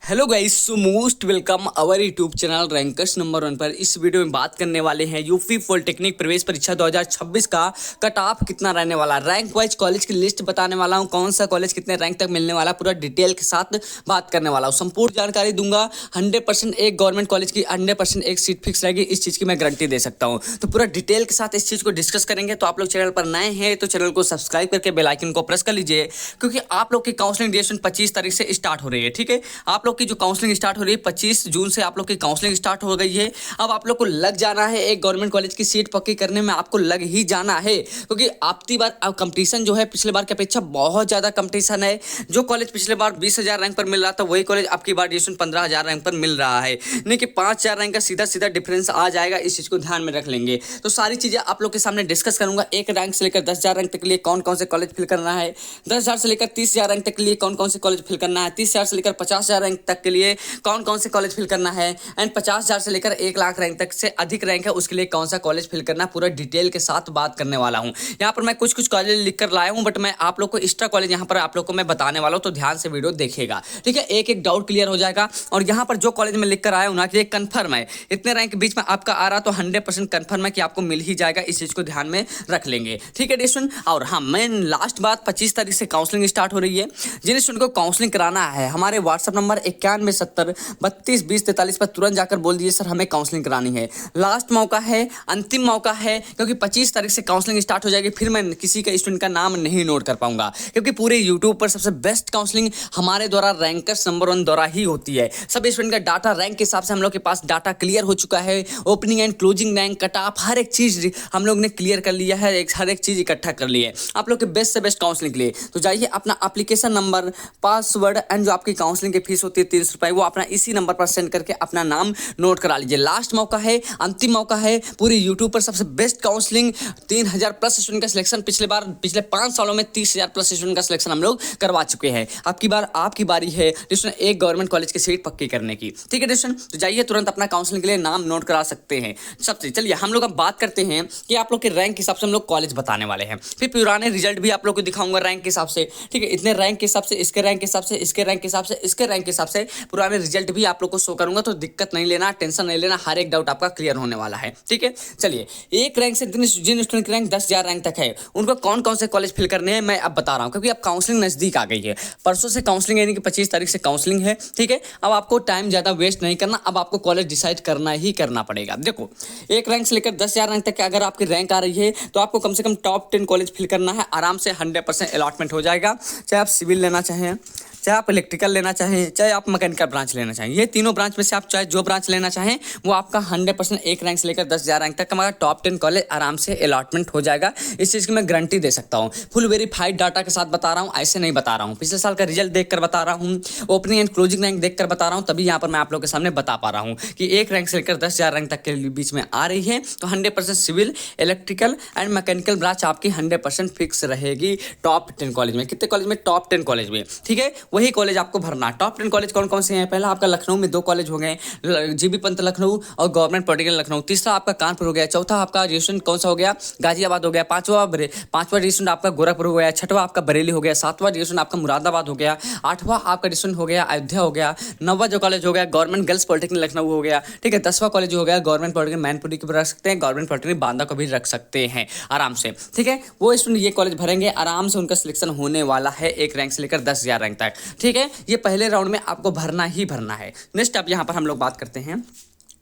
Hello guys, so most welcome our YouTube channel rankers number 1 पर। इस video में बात करने वाले हैं यूपी पॉलिटेक्निक प्रवेश परीक्षा 2026 का कट ऑफ कितना रहने वाला, रैंक वाइज कॉलेज की लिस्ट बताने वाला हूं, कौन सा कॉलेज कितने रैंक तक मिलने वाला, पूरा डिटेल के साथ बात करने वाला हूं, संपूर्ण जानकारी दूंगा। 100% एक गवर्नमेंट कॉलेज की 100% एक सीट फिक्स रहेगी, इस चीज़ की मैं गारंटी दे सकता हूँ। तो पूरा डिटेल के साथ इस चीज़ को डिस्कस करेंगे। तो आप लोग चैनल पर नए हैं तो चैनल को सब्सक्राइब करके बेल आइकन को प्रेस कर लीजिए, क्योंकि आप लोग की काउंसलिंग ड्यूरेशन 25 तारीख से स्टार्ट हो रही है। ठीक है, आप लोग की जो काउंसलिंग स्टार्ट हो रही है 25 जून से आप लोग की काउंसलिंग स्टार्ट हो गई है। अब आप लोग को लग जाना है, एक गवर्नमेंट कॉलेज की सीट पक्की करने में आपको लग ही जाना है, क्योंकि आपकी बार अब कंपटीशन जो है पिछले बार की अपेक्षा बहुत ज़्यादा कंपटीशन है। जो कॉलेज पिछले बार 20,000 रैंक पर मिल रहा था, वही कॉलेज आपकी बार ड्यूरेशन 15,000 रैंक पर मिल रहा है, नहीं कि 5,000 रैंक का सीधा सीधा डिफरेंस आ जाएगा। इस चीज़ को ध्यान में रख लेंगे। तो सारी चीज़ें आप लोग के सामने डिस्कस करूंगा। एक रैंक से लेकर 10,000 रैंक तक के लिए कौन कौन से कॉलेज फिल करना है, 10,000 से लेकर 30,000 रैंक तक के लिए कौन कौन से कॉलेज फिल करना है, 30,000 से लेकर 50,000 रैंक तक के लिए कौन कौन से कॉलेज फिल करना है, एंड 50,000 से लेकर 1,00,000 रैंक तक से अधिक रैंक है उसके लिए कौन सा कॉलेज फिल करना, पूरा डिटेल के साथ बात करने वाला हूं। यहाँ पर मैं कुछ कॉलेज लिख कर लाया हूं, बट मैं आप लोग को एक्स्ट्रा कॉलेज यहाँ पर आप लोग को मैं बताने वाला हूं, तो ध्यान से वीडियो देखिएगा। ठीक है, एक एक डाउट क्लियर हो जाएगा। और यहाँ पर जो कॉलेज में लिख कर आया हूं ना कि ये कंफर्म है, इतने रैंक के बीच में आपका आ रहा तो 100% कंफर्म है कि आपको मिल ही जाएगा। इस चीज को ध्यान में रख लेंगे। ठीक है डिस्टूडेंट, और हाँ, मैं लास्ट बात 25 तारीख से काउंसलिंग स्टार्ट हो रही है। जिन स्टूडेंट को काउंसलिंग कराना है, हमारे व्हाट्सएप नंबर 9170322043 पर तुरंत जाकर बोल दीजिए सर हमें काउंसलिंग करानी है। लास्ट मौका है, अंतिम मौका है, क्योंकि 25 तारीख से काउंसलिंग स्टार्ट हो जाएगी। फिर मैं किसी का स्टूडेंट का नाम नहीं नोट कर पाऊंगा, क्योंकि पूरे यूट्यूब पर सबसे बेस्ट काउंसलिंग हमारे द्वारा रैंकर्स नंबर 1 द्वारा ही होती है। सब स्टूडेंट का डाटा रैंक के हिसाब से हम लोग के पास डाटा क्लियर हो चुका है। Opening and closing rank, cut off, हर एक चीज हम लोग ने क्लियर कर लिया है, हर एक चीज इकट्ठा कर ली है आप लोग के बेस्ट से बेस्ट काउंसलिंग के लिए। तो जाइए, अपना एप्लीकेशन नंबर, पासवर्ड एंड जो आपकी काउंसलिंग की फीस होती है 300 रुपए, वो अपना इसी नंबर पर सेंड करके अपना नाम नोट करा लीजिए। लास्ट मौका है, अंतिम मौका है। पूरी यूट्यूब पर सबसे बेस्ट काउंसलिंग, 3,000 प्लस स्टूडेंट का सिलेक्शन पिछले 5 सालों में 30,000 प्लस स्टूडेंट का सिलेक्शन हम लोग करवा चुके हैं। आपकी बार आपकी बारी है स्टूडेंट एक गवर्नमेंट कॉलेज की सीट पक्की करने की। ठीक है स्टूडेंट, तो जाइए तुरंत अपना काउंसलिंग के लिए नाम नोट करा सकते हैं। सबसे चलिए हम लोग अब बात करते हैं कि आप लोग के रैंक के हिसाब से हम लोग कॉलेज बताने वाले हैं। फिर पुराने रिजल्ट भी आप लोग को दिखाऊंगा रैंक के हिसाब से। ठीक है, इतने रैंक के हिसाब से, इसके रैंक के हिसाब से, इसके रैंक के हिसाब से, इसके रैंक के हिसाब से पुराने रिजल्ट भी आप लोग को शो करूंगा। तो दिक्कत नहीं लेना, टेंशन नहीं लेना, हर एक डाउट आपका क्लियर होने वाला है। ठीक है, चलिए, एक रैंक से जिन स्टूडेंट की रैंक 10,000 रैंक तक है, उनको कौन कौन से कॉलेज फिल करने हैं मैं अब बता रहा हूं, क्योंकि अब काउंसलिंग नजदीक आ गई है। परसों से काउंसलिंग, यानी कि 25 तारीख से काउंसलिंग है। ठीक है, अब आपको टाइम ज्यादा वेस्ट नहीं करना, अब आपको कॉलेज डिसाइड करना ही करना पड़ेगा। देखो, एक रैंक से लेकर 10,000 रैंक तक अगर आपकी रैंक आ रही है, तो आपको कम से कम टॉप 10 कॉलेज फिल करना है। आराम से 100% अलॉटमेंट हो जाएगा। चाहे आप सिविल लेना चाहें, चाहे आप इलेक्ट्रिकल लेना चाहें, चाहे आप मैकेनिकल ब्रांच लेना चाहें, ये तीनों ब्रांच में से आप चाहे जो ब्रांच लेना चाहें, वो आपका 100% एक रैंक से लेकर 10,000 रैंक तक हमारा टॉप 10 कॉलेज आराम से अलॉटमेंट हो जाएगा। इस चीज़ की मैं गारंटी दे सकता हूँ। फुल वेरीफाइड डाटा के साथ बता रहा हूँ, ऐसे नहीं बता रहा हूँ। पिछले साल का रिजल्ट देखकर बता रहा हूँ, ओपनिंग एंड क्लोजिंग रैंक देखकर बता रहा हूँ, तभी यहाँ पर मैं आप लोग के सामने बता पा रहा हूँ कि एक रैंक से लेकर 10,000 रैंक तक के बीच में आ रही है। तो 100% civil, electrical and mechanical branch आपकी 100% फिक्स रहेगी टॉप 10 कॉलेज में। कितने कॉलेज में? टॉप 10 कॉलेज में। ठीक है, वही कॉलेज आपको भरना। टॉप 10 कॉलेज कौन कौन से हैं? पहला आपका लखनऊ में 2 कॉलेज हो गए, जीबी पंत लखनऊ और गवर्नमेंट पॉलिटेक्निक लखनऊ। तीसरा आपका कानपुर हो गया। चौथा आपका रजिस्ट्रेशन कौन सा हो गया? गाजियाबाद हो गया। पांचवा रजिस्ट्रेशन आपका गोरखपुर हो गया। छठवा आपका बरेली हो गया। सातवां रजिस्ट्रेशन आपका मुरादाबाद हो गया। आठवां आपका रजिस्ट्रेशन हो गया अयोध्या हो गया। नौवां जो कॉलेज हो गया गवर्नमेंट गर्ल्स पॉलिटेक्निक लखनऊ हो गया। ठीक है, 10वां कॉलेज हो गया गवर्नमेंट पॉलिटेक्निक मैनपुरी को भी रख सकते हैं, गवर्नमेंट पॉलिटेक्निक बांदा को भी रख सकते हैं आराम से। ठीक है, वो स्टूडेंट ये कॉलेज भरेंगे, आराम से उनका सिलेक्शन होने वाला है एक रैंक से लेकर 10,000 रैंक तक। ठीक है, ये पहले राउंड में आपको भरना ही भरना है। नेक्स्ट अब यहाँ पर हम लोग बात करते हैं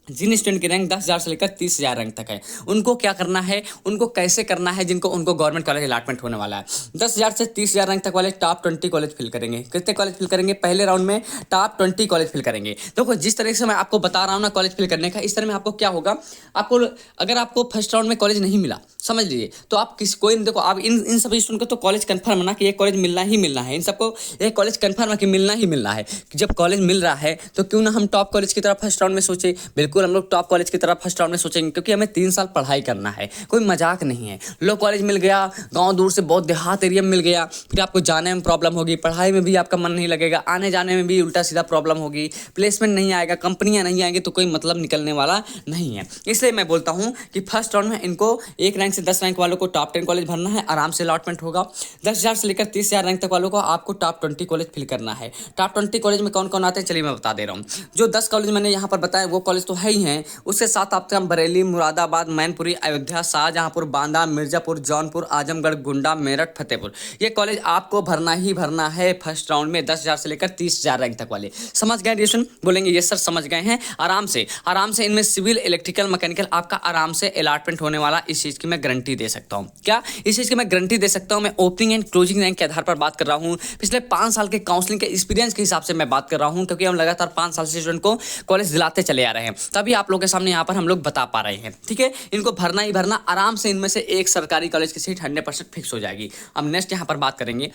जिन स्टूडेंट की रैंक 10,000 से लेकर 30,000 रैंक तक है, उनको क्या करना है, उनको कैसे करना है, जिनको उनको गवर्नमेंट कॉलेज अलॉटमेंट होने वाला है। 10,000 से 30,000 रैंक तक वाले टॉप 20 कॉलेज फिल करेंगे। कितने कॉलेज फिल करेंगे? पहले राउंड में टॉप 20 कॉलेज फिल करेंगे। देखो, जिस तरह से मैं आपको बता रहा हूँ ना कॉलेज फिल करने का, इस तरह में आपको क्या होगा, आपको अगर आपको फर्स्ट राउंड में कॉलेज नहीं मिला, समझ लीजिए, तो आप कोई देखो, आप इन सभी स्टूडेंट को तो कॉलेज कंफर्म है ना कि ये कॉलेज मिलना ही मिलना है। इन सबको ये कॉलेज कंफर्म है कि मिलना ही मिलना है। जब कॉलेज मिल रहा है तो क्यों ना हम टॉप कॉलेज की तरफ फर्स्ट राउंड में सोचे। बिल्कुल बिल्कुल हम लोग टॉप कॉलेज की तरफ फर्स्ट राउंड में सोचेंगे, क्योंकि हमें 3 साल पढ़ाई करना है, कोई मजाक नहीं है। लो कॉलेज मिल गया, गांव दूर से बहुत देहात एरिया में मिल गया, फिर आपको जाने में प्रॉब्लम होगी, पढ़ाई में भी आपका मन नहीं लगेगा, आने जाने में भी उल्टा सीधा प्रॉब्लम होगी, प्लेसमेंट नहीं आएगा, कंपनियां नहीं आएंगी, तो कोई मतलब निकलने वाला नहीं है। इसलिए मैं बोलता हूं कि फर्स्ट राउंड में इनको 1 रैंक से 10 रैंक वालों को टॉप 10 कॉलेज भरना है, आराम से अलॉटमेंट होगा। 10,000 से लेकर 30,000 रैंक तक वालों को आपको टॉप 20 कॉलेज फिल करना है। टॉप 20 कॉलेज में कौन कौन आते हैं चलिए मैं बता दे रहा हूँ। जो 10 कॉलेज मैंने यहाँ पर बताया वो कॉलेज तो है ही हैं, उसके साथ आपका बरेली, मुरादाबाद, मैनपुरी, अयोध्या, शाहजहांपुर, बांदा, मिर्जापुर, जौनपुर, आजमगढ़, गोंडा, मेरठ, फतेहपुर, ये कॉलेज आपको भरना ही भरना है फर्स्ट राउंड में। 10,000 से लेकर 30,000 रैंक तक वाले। समझ गए रिएक्शन? बोलेंगे ये सर समझ गए हैं। आराम से इनमें सिविल, इलेक्ट्रिकल, मैकेनिकल आपका आराम से अलॉटमेंट होने वाला, इस चीज की मैं गारंटी दे सकता हूँ। क्या इस चीज की मैं गारंटी दे सकता हूँ? मैं ओपनिंग एंड क्लोजिंग रैंक के आधार पर बात कर रहा हूँ, पिछले 5 साल के काउंसलिंग के एक्सपीरियंस के हिसाब से मैं बात कर रहा हूँ, क्योंकि हम लगातार 5 साल से स्टूडेंट को कॉलेज दिलाते चले आ रहे हैं, तभी आप लोगों के सामने यहाँ पर हम लोग बता पा रहे हैं। ठीक है, इनको भरना ही भरना, आराम से इनमें से एक सरकारी कॉलेज की सीट 100% फिक्स हो जाएगी। अब नेक्स्ट यहाँ पर बात करेंगे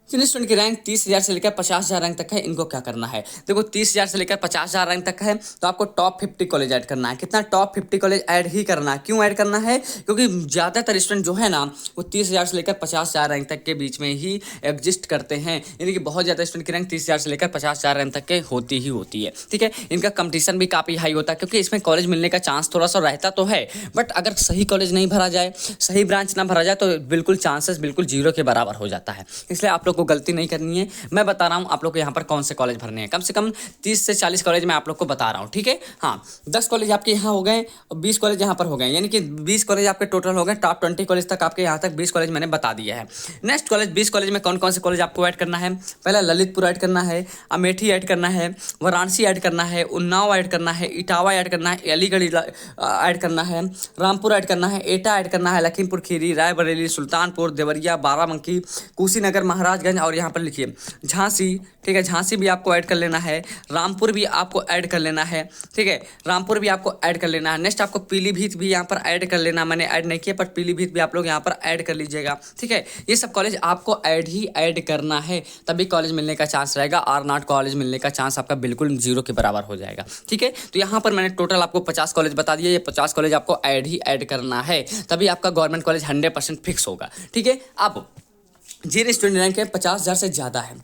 जिन स्टूडेंट की रैंक 30,000 से लेकर 50,000 रैंक तक है, इनको क्या करना है। देखो 30,000 से लेकर 50,000 रैंक तक है तो आपको टॉप 50 कॉलेज ऐड करना है। कितना? टॉप 50 कॉलेज ऐड ही करना है। क्यों ऐड करना है? क्योंकि ज़्यादातर स्टूडेंट जो है ना वो 30,000 से लेकर 50,000 रैंक तक के बीच में ही एग्जिस्ट करते हैं, यानी कि बहुत ज़्यादा स्टूडेंट की रैंक 30,000 से लेकर 50,000 रैंक तक के होती ही होती है। ठीक है, इनका कंपटीशन भी काफ़ी हाई होता है, क्योंकि इसमें कॉलेज मिलने का चांस थोड़ा सा रहता तो है, बट अगर सही कॉलेज नहीं भरा जाए, सही ब्रांच ना भरा जाए तो बिल्कुल चांसेस बिल्कुल जीरो के बराबर हो जाता है। इसलिए आप लोग को गलती नहीं करनी है। मैं बता रहा हूं आप लोग को यहाँ पर कौन से कॉलेज भरने हैं, कम से कम 30 से 40 कॉलेज मैं आप लोग को बता रहा हूं। ठीक है, हाँ 10 कॉलेज आपके यहाँ हो गए और 20 कॉलेज यहाँ पर हो गए, यानी कि 20 कॉलेज आपके टोटल हो गए। टॉप 20 कॉलेज तक आपके यहाँ तक 20 कॉलेज मैंने बता दिया है। नेक्स्ट कॉलेज 20 कॉलेज में कौन कौन से कॉलेज आपको ऐड करना है? पहला ललितपुर ऐड करना है, अमेठी ऐड करना है, वाराणसी ऐड करना है, उन्नाव ऐड करना है, इटावा ऐड करना है, अलीगढ़ ऐड करना है, रामपुर ऐड करना है, एटा ऐड करना है, लखीमपुर खीरी, रायबरेली, सुल्तानपुर, देवरिया, बाराबंकी, कुशीनगर, महाराजगंज और यहाँ पर लिखिए झांसी। ठीक है, झांसी भी आपको ऐड कर लेना है, रामपुर भी आपको ऐड कर लेना है। ठीक है, रामपुर भी आपको ऐड कर लेना है। नेक्स्ट आपको पीलीभीत भी यहाँ पर ऐड कर लेना, मैंने ऐड नहीं किया पर पीलीभीत भी आप लोग यहाँ पर ऐड कर लीजिएगा। ठीक है, ये सब कॉलेज आपको ऐड करना है, तभी कॉलेज मिलने का चांस रहेगा, और नॉट कॉलेज मिलने का चांस आपका बिल्कुल जीरो के बराबर हो जाएगा। ठीक है, तो यहाँ पर मैंने टोटल आपको 50 कॉलेज बता दिए, ये 50 कॉलेज आपको ऐड करना है, तभी आपका गवर्नमेंट कॉलेज 100% फिक्स होगा। ठीक है, अब जिन स्टूडेंट रैंक है 50,000 से ज़्यादा है,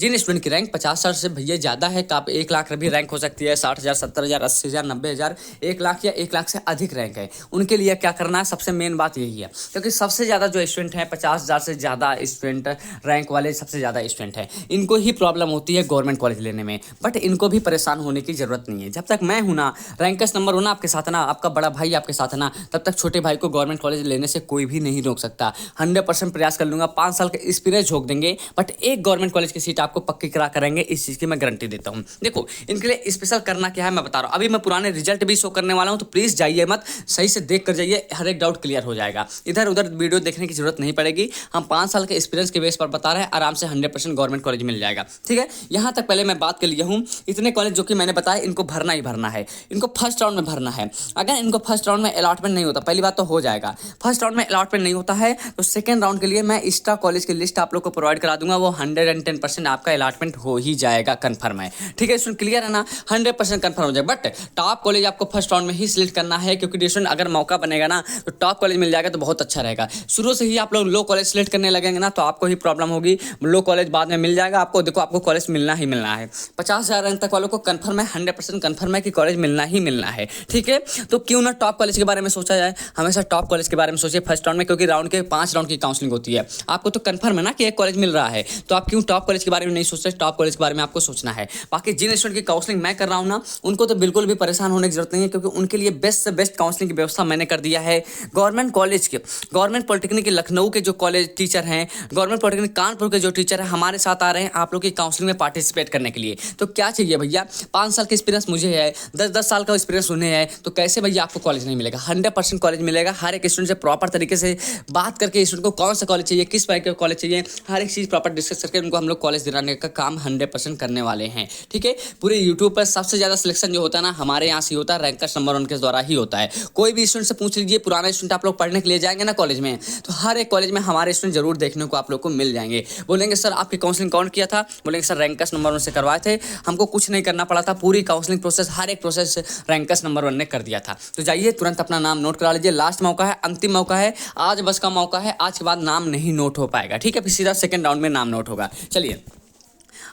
जिन स्टूडेंट की रैंक 50,000 से भैया ज़्यादा है, आप 1 लाख भी रैंक हो सकती है, 60,000, 70,000, 80,000, 90,000, 1 लाख या 1 लाख से अधिक रैंक है, उनके लिए क्या करना है? सबसे मेन बात यही है, क्योंकि सबसे ज़्यादा जो स्टूडेंट हैं 50,000 से ज़्यादा स्टूडेंट रैंक वाले सबसे ज़्यादा स्टूडेंट हैं, इनको ही प्रॉब्लम होती है गवर्नमेंट कॉलेज लेने में, बट इनको भी परेशान होने की ज़रूरत नहीं है। जब तक मैं हूँ ना, रैंकस नंबर होना आपके साथ ना, आपका बड़ा भाई आपके साथ ना, तब तक छोटे भाई को गवर्नमेंट कॉलेज लेने से कोई भी नहीं रोक सकता। 100% प्रयास कर लूँगा, 5 साल का एक्सपीरियंस झोंक देंगे, बट एक गवर्नमेंट कॉलेज की सीट आपको पक्की करा करेंगे, इस चीज की मैं गारंटी देता हूं। देखो इनके लिए स्पेशल करना क्या है मैं बता रहा हूं, अभी मैं पुराने रिजल्ट भी शो करने वाला हूं, तो प्लीज जाइए मत, सही से देख कर जाइए, हर एक डाउट क्लियर हो जाएगा, इधर उधर वीडियो देखने की जरूरत नहीं पड़ेगी। हम 5 साल के एक्सपीरियंस के बेस पर बता रहे हैं, आराम से 100% गवर्नमेंट कॉलेज मिल जाएगा। ठीक है, यहां तक पहले मैं बात कर लिया हूं, इतने कॉलेज जो कि मैंने बताया इनको भरना ही भरना है, इनको फर्स्ट राउंड में भरना है। अगर इनको फर्स्ट राउंड में अलॉटमेंट नहीं होता, पहली बात तो हो जाएगा, फर्स्ट राउंड में अलॉटमेंट नहीं होता है तो सेकंड राउंड के लिए मैं एक्स्ट्रा कॉलेज की लिस्ट आप लोग को प्रोवाइड करा दूंगा, वो 110% आपका अलॉटमेंट हो ही जाएगा, कंफर्म है। ठीक है, स्टूडेंट क्लियर है ना, 100% कंफर्म हो जाए। बट टॉप कॉलेज आपको फर्स्ट राउंड में ही सिलेक्ट करना है, क्योंकि स्टूडेंट अगर मौका बनेगा ना तो टॉप कॉलेज मिल जाएगा तो बहुत अच्छा रहेगा। शुरू से ही आप लोग लो कॉलेज सिलेक्ट करने लगेंगे ना तो आपको ही प्रॉब्लम होगी, लो कॉलेज बाद में मिल जाएगा आपको। देखो आपको कॉलेज मिलना ही मिलना है, 50,000 रैंक तक वालों को कंफर्म है, 100% कंफर्म है कि कॉलेज मिलना ही मिलना है। ठीक है, तो क्यों ना टॉप कॉलेज के बारे में सोचा जाए, हमेशा टॉप कॉलेज के बारे में सोचिए फर्स्ट राउंड में, क्योंकि राउंड के 5 राउंड की काउंसलिंग होती है। आपको तो कंफर्म है ना कि एक कॉलेज मिल रहा है, तो आप क्यों टॉप कॉलेज के बारे में नहीं सोचते? टॉप कॉलेज के बारे में आपको सोचना है। बाकी जिन स्टूडेंट की काउंसलिंग मैं कर रहा हूं ना, उनको तो बिल्कुल भी परेशान होने की जरूरत नहीं है, क्योंकि उनके लिए बेस्ट से बेस्ट काउंसलिंग की व्यवस्था मैंने कर दिया है। गवर्नमेंट कॉलेज के, गवर्नमेंट पॉलिटेक्निक के लखनऊ के जो कॉलेज टीचर हैं, गवर्नमेंट पॉलिटेक्निक कानपुर के जो टीचर हैं, हमारे साथ आ रहे हैं आप लोग की काउंसलिंग में पार्टिसिपेट करने के लिए। तो क्या चाहिए भैया, 5 साल का एक्सपीरियंस मुझे है, 10-10 साल का एक्सपीरियंस उन्हें है, तो कैसे भैया आपको कॉलेज नहीं मिलेगा? 100% कॉलेज मिलेगा। हर एक स्टूडेंट से प्रॉपर तरीके से बात करके स्टूडेंट को कौन सा कॉलेज चाहिए, किस टाइप का कॉलेज चाहिए, हर एक चीज़ प्रॉपर डिस्कस करके उनको हम लोग कॉलेज दिलाने का काम 100% करने वाले हैं। ठीक है, पूरे यूट्यूब पर सबसे ज़्यादा सिलेक्शन जो होता है ना, हमारे यहाँ से होता है, रैंकर्स नंबर 1 के द्वारा ही होता है। कोई भी स्टूडेंट से पूछ लीजिए, पुराना स्टूडेंट आप लोग पढ़ने के लिए जाएंगे ना कॉलेज में, तो हर एक कॉलेज में हमारे स्टूडेंट जरूर देखने को आप लोग को मिल जाएंगे। बोलेंगे सर आपकी काउंसलिंग कौन किया था, बोलेंगे सर रैंकर्स नंबर 1 से करवाए थे, हमको कुछ नहीं करना पड़ा था, पूरी काउंसलिंग प्रोसेस हर एक प्रोसेस रैंकर्स नंबर 1 ने कर दिया था। तो जाइए तुरंत अपना नाम नोट करा लीजिए, लास्ट मौका है, अंतिम मौका है, आज बस का मौका है, आज के बाद नाम नहीं नोट हो पाएगा। ठीक है, फिर सीधा सेकंड राउंड में नाम नोट होगा। चलिए,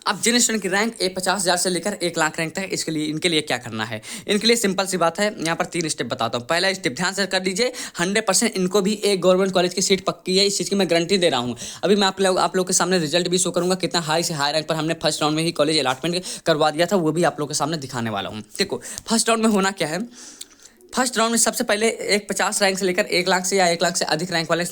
अब जिन स्टूडेंट की रैंक 50,000 से लेकर 1,00,000 रैंक तक, इसके लिए इनके लिए क्या करना है? इनके लिए सिंपल सी बात है, यहाँ पर 3 स्टेप बताता हूँ। पहला स्टेप ध्यान से कर लीजिए, 100% इनको भी एक गवर्नमेंट कॉलेज की सीट पक्की है, इस चीज़ की मैं गारंटी दे रहा हूँ। अभी मैं आप लोग के सामने रिजल्ट भी शो करूँगा, कितना हाई से हाई रैंक पर हमने फर्स्ट राउंड में ही कॉलेज अलॉटमेंट करवा दिया था, वो भी आप लोग के सामने दिखाने वाला हूँ। देखो, फर्स्ट राउंड में होना क्या है, फर्स्ट राउंड में सबसे पहले एक 50 रैंक से लेकर 1,00,000 से या 1,00,000 से अधिक रैंक वाले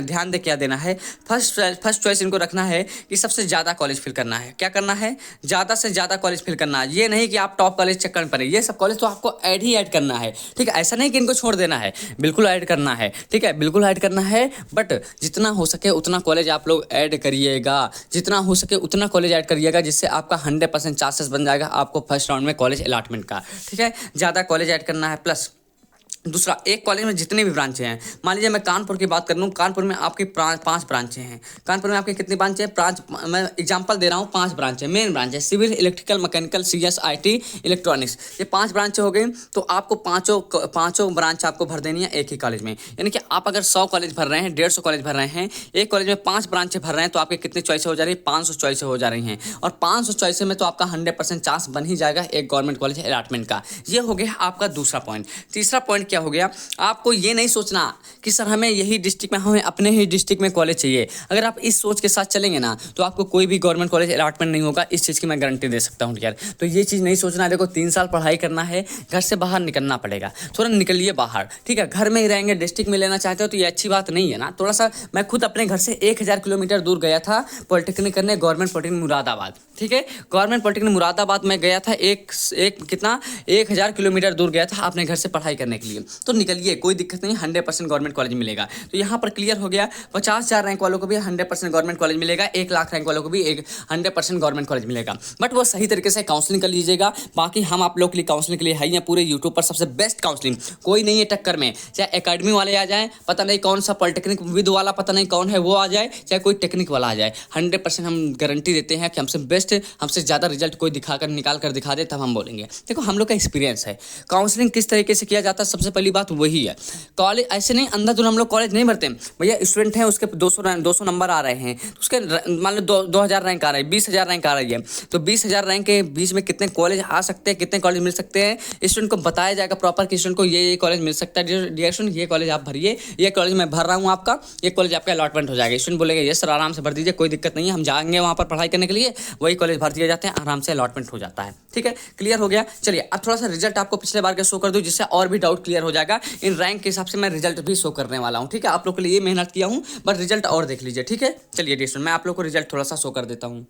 ध्यान दे क्या देना है। फर्स्ट चॉइस इनको रखना है कि सबसे ज़्यादा कॉलेज फिल करना है। क्या करना है? ज़्यादा से ज़्यादा कॉलेज फिल करना है। ये नहीं कि आप टॉप कॉलेज चक्कर में पड़े, ये सब कॉलेज तो आपको ऐड ही ऐड करना है। ठीक है, ऐसा नहीं कि इनको छोड़ देना है, बिल्कुल ऐड करना है। ठीक है, बिल्कुल ऐड करना है, बट जितना हो सके उतना कॉलेज आप लोग ऐड करिएगा, जितना हो सके उतना कॉलेज ऐड करिएगा, जिससे आपका 100% चांसेस बन जाएगा आपको फर्स्ट राउंड में कॉलेज अलॉटमेंट का। ठीक है, ज़्यादा कॉलेज ऐड करना है। प्लस दूसरा, एक कॉलेज में जितने भी ब्रांचें हैं, मान लीजिए मैं कानपुर की बात कर लूँ, कानपुर में आपकी 5 ब्रांचें हैं। कानपुर में आपकी कितनी ब्रांच है? मैं एग्जांपल दे रहा हूँ, 5 ब्रांचें मेन ब्रांच है, civil, electrical, mechanical, CS, IT, electronics, ये 5 ब्रांचें हो गई। तो आपको पाँचों ब्रांच आपको भर देनी है एक ही कॉलेज में। यानी कि आप अगर 100 कॉलेज भर रहे हैं, 150 कॉलेज भर रहे हैं, एक कॉलेज में 5 ब्रांचें भर रहे हैं, तो आपके कितनी चॉइसें हो जा रही है? 500 चॉइसें हो जा रही हैं। और 500 चॉइसें में तो आपका 100% चांस बन ही जाएगा एक गवर्नमेंट कॉलेज अलॉटमेंट का। ये हो गया आपका दूसरा पॉइंट। तीसरा पॉइंट क्या हो गया? आपको ये नहीं सोचना कि सर हमें यही डिस्ट्रिक्ट में, हमें अपने ही डिस्ट्रिक्ट में कॉलेज चाहिए। अगर आप इस सोच के साथ चलेंगे ना, तो आपको कोई भी गवर्नमेंट कॉलेज अलॉटमेंट नहीं होगा, इस चीज़ की मैं गारंटी दे सकता हूँ यार। तो ये चीज़ नहीं सोचना। देखो, 3 साल पढ़ाई करना है, घर से बाहर निकलना पड़ेगा, थोड़ा निकलिए बाहर। ठीक है, घर में ही रहेंगे, डिस्ट्रिक्ट में लेना चाहते हो तो ये अच्छी बात नहीं है ना। थोड़ा सा, मैं खुद अपने घर से 1000 किलोमीटर दूर गया था पॉलिटेक्निक करने, गवर्नमेंट पॉलिटेक्निक मुरादाबाद। ठीक है, गवर्नमेंट पॉलिटेक्निक मुरादाबाद में गया था, एक 1000 किलोमीटर दूर गया था अपने घर से पढ़ाई करने के लिए। तो निकलिए, कोई दिक्कत नहीं, 100% गवर्नमेंट कॉलेज मिलेगा। तो यहाँ पर क्लियर हो गया, 50,000 रैंक वालों को भी 100% गवर्नमेंट कॉलेज मिलेगा, 1,00,000 रैंक वालों को भी 100% गवर्नमेंट कॉलेज मिलेगा। बट वो सही तरीके से काउंसलिंग कर लीजिएगा। बाकी हम आप लोग के लिए काउंसलिंग के लिए है ही पूरे यूट्यूब पर सबसे बेस्ट काउंसलिंग, कोई नहीं है टक्कर में। चाहे एकेडमी वाले आ जाए, पता नहीं कौन सा पॉलिटेक्निक विद वाला पता नहीं कौन है वो आ जाए, चाहे कोई टेक्निक वाला आ जाए, 100% हम गारंटी देते हैं कि हमसे बेस्ट, हमसे ज़्यादा रिजल्ट कोई निकाल कर दिखा दे, तब हम बोलेंगे। देखो, हम लोग का एक्सपीरियंस है, काउंसलिंग किस तरीके से किया जाता है, सबसे पहली बात वही है। कॉलेज ऐसे नहीं, अंधाधुन हम लोग कॉलेज नहीं भरते। भैया स्टूडेंट हैं, उसके 200 नंबर आ रहे हैं, तो उसके मान लो 2,000 रैंक आ रहा है, 20,000 रैंक आ रही है, तो 20,000 रैंक के बीच में कितने कॉलेज आ सकते हैं, कितने कॉलेज मिल सकते हैं, स्टूडेंट को बताया जाएगा प्रॉपर कि स्टूडेंट को ये कॉलेज मिल सकता है। डियर स्टूडेंट, ये कॉलेज आप भरिए, ये कॉलेज मैं भर रहा हूँ आपका, ये कॉलेज आपका अलॉटमेंट हो जाएगा। स्टूडेंट बोलेगा ये सर आराम से भर दीजिए, कोई दिक्कत नहीं है, हम जाएंगे वहाँ पर पढ़ाई करने के लिए, वही कॉलेज भर दिए जाते हैं, आराम से अलॉटमेंट हो जाता है। ठीक है, क्लियर हो गया। चलिए, अब थोड़ा सा रिजल्ट आपको पिछले बार का शो कर दूँ, जिससे और भी डाउट क्लियर हो जाएगा। इन रैंक के हिसाब से मैं रिजल्ट भी शो करने वाला हूँ। ठीक है, आप लोग के लिए ये मेहनत किया हूँ, बट रिजल्ट और देख लीजिए। ठीक है, चलिए डियर स्टूडेंट, मैं आप लोग को रिजल्ट थोड़ा सा शो कर देता हूँ।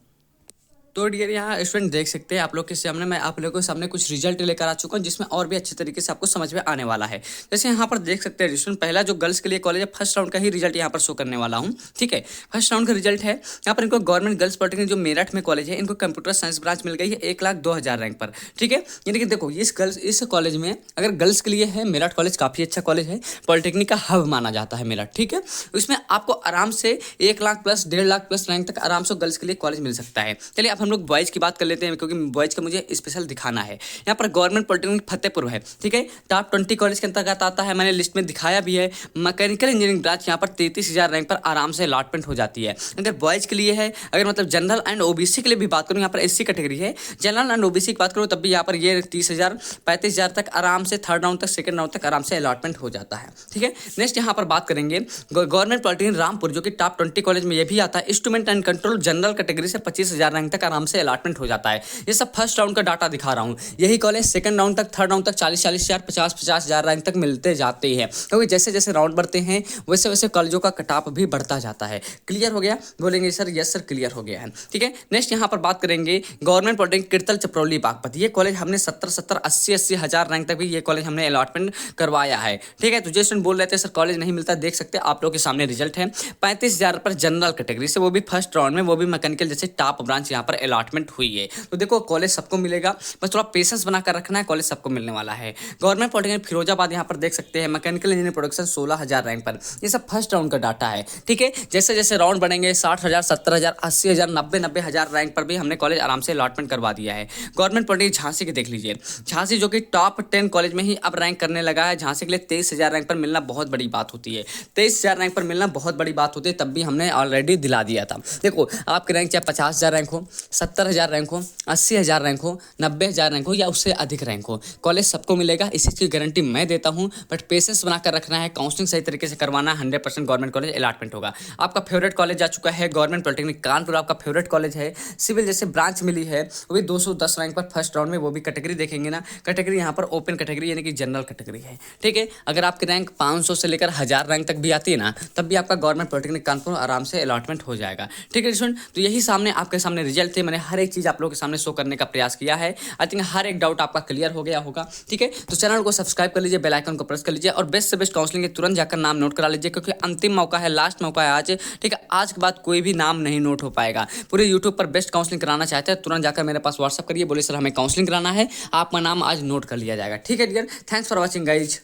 तो डियर यहाँ स्टूडेंट देख सकते हैं आप लोग के सामने, मैं आप लोगों के सामने कुछ रिजल्ट लेकर आ चुका हूँ, जिसमें और भी अच्छे तरीके से आपको समझ में आने वाला है। जैसे यहाँ पर देख सकते हैं स्टूडेंट, पहला जो गर्ल्स के लिए कॉलेज है, फर्स्ट राउंड का ही रिजल्ट यहाँ पर शो करने वाला हूँ। ठीक है, फर्स्ट राउंड का रिजल्ट है, यहाँ पर इनको गवर्नमेंट गर्ल्स पॉलिटेक्निक जो मेरठ में कॉलेज है, इनको कंप्यूटर साइंस ब्रांच मिल गई है 1,02,000 रैंक पर। ठीक है, यानी कि देखो, इस कॉलेज में अगर गर्ल्स के लिए है, मेरठ कॉलेज काफ़ी अच्छा कॉलेज है, पॉलिटेक्निक का हब माना जाता है मेरठ। ठीक है, इसमें आपको आराम से 1,00,000 प्लस 1,50,000 प्लस रैंक तक आराम से गर्ल्स के लिए कॉलेज मिल सकता है। चलिए, अब हम लोग बॉयज़ की बात लेते हैं, क्योंकि बॉयज का मुझे स्पेशल दिखाना है। यहाँ पर गवर्नमेंट पॉलिटेक्निक फतेहपुर है। ठीक है, टॉप 20 कॉलेज के अंतर्गत आता है, मैंने लिस्ट में दिखाया भी है। मैकेनिकल इंजीनियरिंग ब्रांच यहाँ पर 33,000 रैंक पर आराम से अलॉटमेंट हो जाती है। अगर बॉयज के लिए है, अगर मतलब जनरल एंड ओबीसी के लिए भी बात करूँ, यहाँ पर SC कैटेगरी है, जनरल एंड ओबीसी की बात करूँ, तब भी यहाँ पर ये 30,000 35,000 तक आराम से थर्ड राउंड तक, सेकंड राउंड तक आराम से अलॉटमेंट हो जाता है। ठीक है, नेक्स्ट यहाँ पर बात करेंगे गवर्नमेंट पॉलिटेक्निक रामपुर, जो कि टॉप 20 कॉलेज में ये भी आता है। Instrument and control general category से 25,000 रैंक तक आराम से अलॉटमेंट हो जाता है। ये सब फर्स्ट राउंड का डाटा दिखा रहा हूँ। यही कॉलेज सेकंड राउंड तक, थर्ड राउंड तक 40-40 हज़ार, 50-50 हज़ार रैंक तक मिलते जाते हैं, क्योंकि जैसे जैसे राउंड बढ़ते हैं वैसे वैसे कॉलेजों का कटऑफ भी बढ़ता जाता है। क्लियर हो गया? बोलेंगे सर यस सर क्लियर हो गया है। ठीक है, नेक्स्ट यहाँ पर बात करेंगे गवर्नमेंट पॉलिटेक्निक किरतल चपरौली बागपत। ये कॉलेज हमने 70-70, 80-80 हज़ार रैंक तक भी ये कॉलेज हमने अलॉटमेंट करवाया है। ठीक है, तो जो स्टूडेंट बोल रहे थे सर कॉलेज नहीं मिलता, देख सकते हैं आप लोगों के सामने रिजल्ट है। 35,000 पर जनरल कैटेगरी से, वो भी फर्स्ट राउंड में, वो भी मैकेनिकल जैसे टॉप ब्रांच यहाँ पर अलॉटमेंट हुई है। तो देखो कॉलेज सबको मिलेगा, बस थोड़ा पेशेंस बनाकर रखना है, कॉलेज सबको मिलने वाला है। गवर्नमेंट पॉलिटेक्निक फिरोजाबाद यहाँ पर देख सकते हैं, मैकेनिकल इंजीनियर प्रोडक्शन 16,000 रैंक पर। ये सब फर्स्ट राउंड का डाटा है। ठीक है, जैसे जैसे राउंड बढ़ेंगे 60,000, 70,000, 80,000, 90 हज़ार रैंक पर भी हमने कॉलेज आराम से अलॉटमेंट करवा दिया है। गवर्नमेंट पॉलिटेक्निक झांसी के देख लीजिए, झांसी जो कि टॉप 10 कॉलेज में ही अब रैंक करने लगा है। झांसी के लिए 23,000 रैंक पर मिलना बहुत बड़ी बात होती है। 23,000 रैंक पर मिलना बहुत बड़ी बात होती है, तब भी हमने ऑलरेडी दिला दिया था। देखो आपके रैंक चाहे 50,000 रैंक हो, 70,000 रैंक हो, 80,000 रैंक हो, 90,000 रैंक हो या उससे अधिक रैंक हो, कॉलेज सबको मिलेगा, इसी चीज़ की गारंटी मैं देता हूँ। बट पेशेंस बनाकर रखना है, काउंसलिंग सही तरीके से करवाना है, 100% गवर्नमेंट कॉलेज अलॉटमेंट होगा। आपका फेवरेट कॉलेज आ चुका है गवर्नमेंट पॉलिटेक्निक कानपुर, आपका फेवरेट कॉलेज है। सिविल जैसे ब्रांच मिली है, वो भी 210 रैंक पर फर्स्ट राउंड में, वो भी कैटेगरी देखेंगे ना, कैटेगरी यहाँ पर ओपन कैटेगरी यानी कि जनरल कैटेगरी है। ठीक है, अगर आपकी रैंक 500 से लेकर 1000 रैंक तक भी आती है ना, तब भी आपका गवर्नमेंट पॉलिटेक्निक कानपुर आराम से अलॉटमेंट हो जाएगा। ठीक है स्टूडेंट, तो यही सामने आपके सामने रिजल्ट थे, मैंने हर एक चीज़ आप लोगों के सामने शो करने का प्रयास किया है। आई थिंक हर एक डाउट आपका क्लियर हो गया होगा। ठीक है, तो चैनल को सब्सक्राइब कर लीजिए, बेल आइकन को प्रेस कर लीजिए और बेस्ट से बेस्ट काउंसलिंग के तुरंत जाकर नाम नोट करा लीजिए, क्योंकि अंतिम मौका है, लास्ट मौका है आज। ठीक है, आज के बाद कोई भी नाम नहीं नोट हो पाएगा। पूरे यूट्यूब पर बेस्ट काउंसलिंग कराना चाहते हैं, तुरंत जाकर मेरे पास व्हाट्सअप करिए, बोले सर हमें काउंसलिंग कराना है, आपका नाम आज नोट कर लिया जाएगा। ठीक है dear, thanks for watching guys.